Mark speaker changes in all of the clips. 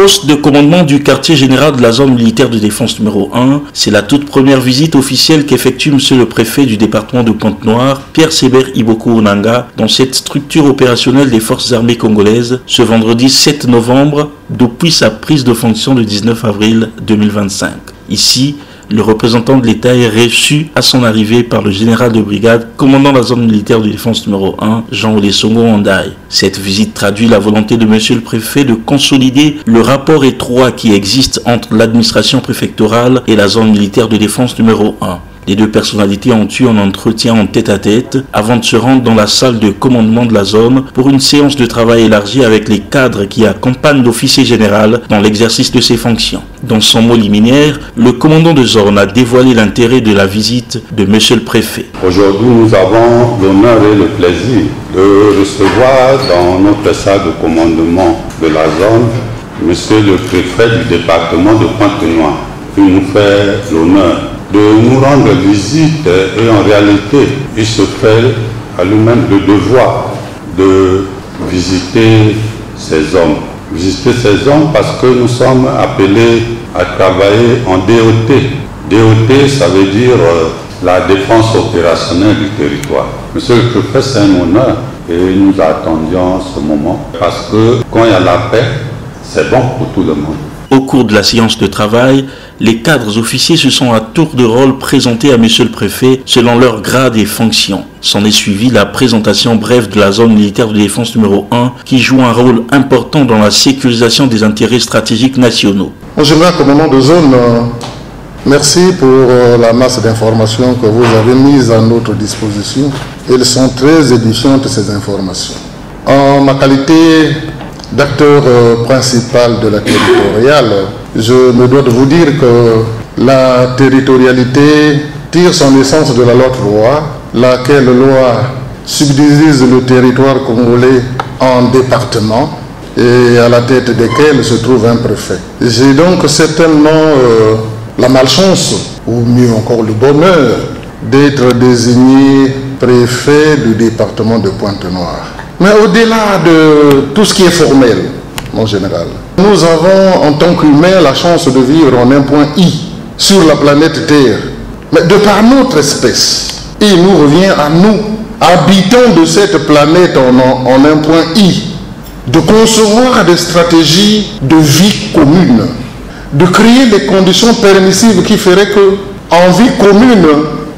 Speaker 1: poste de commandement du quartier général de la zone militaire de défense numéro 1, c'est la toute première visite officielle qu'effectue monsieur le préfet du département de Pointe-Noire, Pierre Séber Iboko Onanga, dans cette structure opérationnelle des forces armées congolaises, ce vendredi 7 novembre, depuis sa prise de fonction le 19 avril 2025. Ici, le représentant de l'État est reçu à son arrivée par le général de brigade, commandant la zone militaire de défense numéro 1, Jean-Olé Songo Andai. Cette visite traduit la volonté de monsieur le préfet de consolider le rapport étroit qui existe entre l'administration préfectorale et la zone militaire de défense numéro 1. Les deux personnalités ont eu un entretien en tête-à-tête avant de se rendre dans la salle de commandement de la zone pour une séance de travail élargie avec les cadres qui accompagnent l'officier général dans l'exercice de ses fonctions. Dans son mot liminaire, le commandant de zone a dévoilé l'intérêt de la visite de monsieur le préfet.
Speaker 2: Aujourd'hui, nous avons l'honneur et le plaisir de recevoir dans notre salle de commandement de la zone monsieur le préfet du département de Pointe-Noire, qui nous fait l'honneur de nous rendre visite et en réalité, il se fait à lui-même le devoir de visiter ces hommes. Visiter ces hommes parce que nous sommes appelés à travailler en DOT. DOT, ça veut dire la défense opérationnelle du territoire. Monsieur le préfet, c'est un honneur et nous attendions ce moment parce que quand il y a la paix, c'est bon pour tout le monde.
Speaker 1: Au cours de la séance de travail, les cadres officiers se sont à tour de rôle présentés à monsieur le préfet selon leur grade et fonction. S'en est suivi la présentation brève de la zone militaire de défense numéro 1 qui joue un rôle important dans la sécurisation des intérêts stratégiques nationaux.
Speaker 3: Mon général commandant de zone, merci pour la masse d'informations que vous avez mises à notre disposition. Elles sont très édifiantes, ces informations. En ma qualité d'acteur principal de la territoriale, je me dois de vous dire que la territorialité tire son essence de la loi, laquelle loi subdivise le territoire congolais en départements et à la tête desquels se trouve un préfet. J'ai donc certainement la malchance, ou mieux encore le bonheur, d'être désigné préfet du département de Pointe-Noire. Mais au-delà de tout ce qui est formel, mon général, nous avons en tant qu'humains la chance de vivre en un point I sur la planète Terre. Mais de par notre espèce, il nous revient à nous, habitants de cette planète en un point I, de concevoir des stratégies de vie commune, de créer les conditions permissives qui feraient que, en vie commune,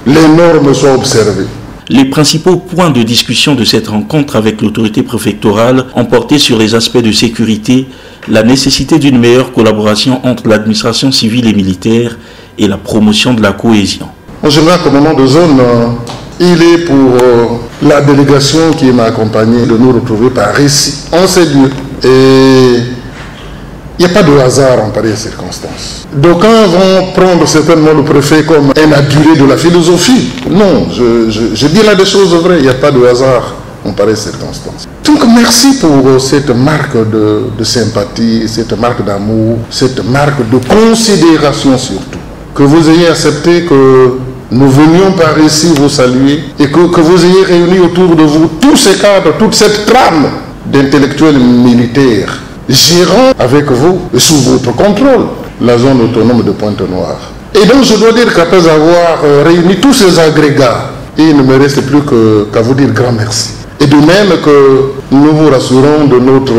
Speaker 3: les normes soient observées.
Speaker 1: Les principaux points de discussion de cette rencontre avec l'autorité préfectorale ont porté sur les aspects de sécurité, la nécessité d'une meilleure collaboration entre l'administration civile et militaire et la promotion de la cohésion.
Speaker 3: Mon général commandant de zone, il est pour la délégation qui m'a accompagné de nous retrouver par ici, en ces lieux. Et il n'y a pas de hasard en pareilles circonstances. D'aucuns vont prendre certainement le préfet comme un adulé de la philosophie. Non, je dis là des choses vraies, il n'y a pas de hasard en pareilles circonstances. Donc merci pour cette marque de sympathie, cette marque d'amour, cette marque de considération surtout. Que vous ayez accepté que nous venions par ici vous saluer et que vous ayez réuni autour de vous tous ces cadres, toute cette trame d'intellectuels militaires gérant avec vous et sous votre contrôle la zone autonome de Pointe-Noire. Et donc je dois dire qu'après avoir réuni tous ces agrégats, il ne me reste plus qu'à vous dire grand merci. Et de même que nous vous rassurons de notre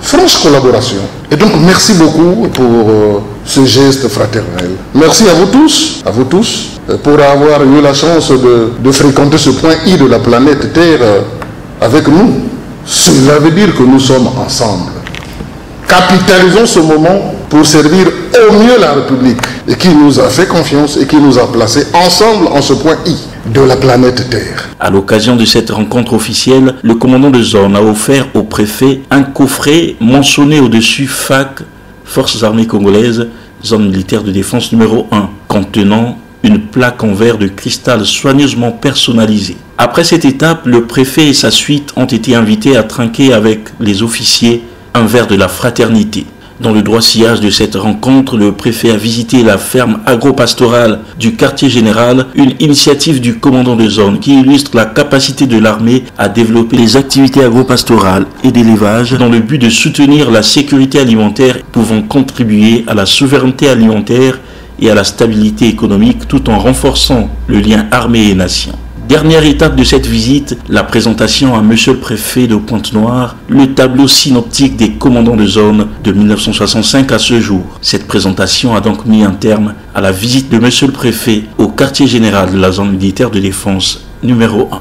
Speaker 3: franche collaboration. Et donc merci beaucoup pour ce geste fraternel. Merci à vous tous, pour avoir eu la chance de fréquenter ce point I de la planète Terre avec nous. Cela veut dire que nous sommes ensemble. Capitalisons ce moment pour servir au mieux la République et qui nous a fait confiance et qui nous a placés ensemble en ce point I de la planète Terre.
Speaker 1: À l'occasion de cette rencontre officielle, le commandant de zone a offert au préfet un coffret mentionné au-dessus FAC, Forces armées congolaises, zone militaire de défense numéro 1, contenant une plaque en verre de cristal soigneusement personnalisée. Après cette étape, le préfet et sa suite ont été invités à trinquer avec les officiers un verre de la fraternité. Dans le droit sillage de cette rencontre, le préfet a visité la ferme agro-pastorale du quartier général, une initiative du commandant de zone qui illustre la capacité de l'armée à développer les activités agro-pastorales et d'élevage dans le but de soutenir la sécurité alimentaire pouvant contribuer à la souveraineté alimentaire et à la stabilité économique tout en renforçant le lien armée et nation. Dernière étape de cette visite, la présentation à Monsieur le Préfet de Pointe-Noire, le tableau synoptique des commandants de zone de 1965 à ce jour. Cette présentation a donc mis un terme à la visite de Monsieur le Préfet au quartier général de la zone militaire de défense numéro 1.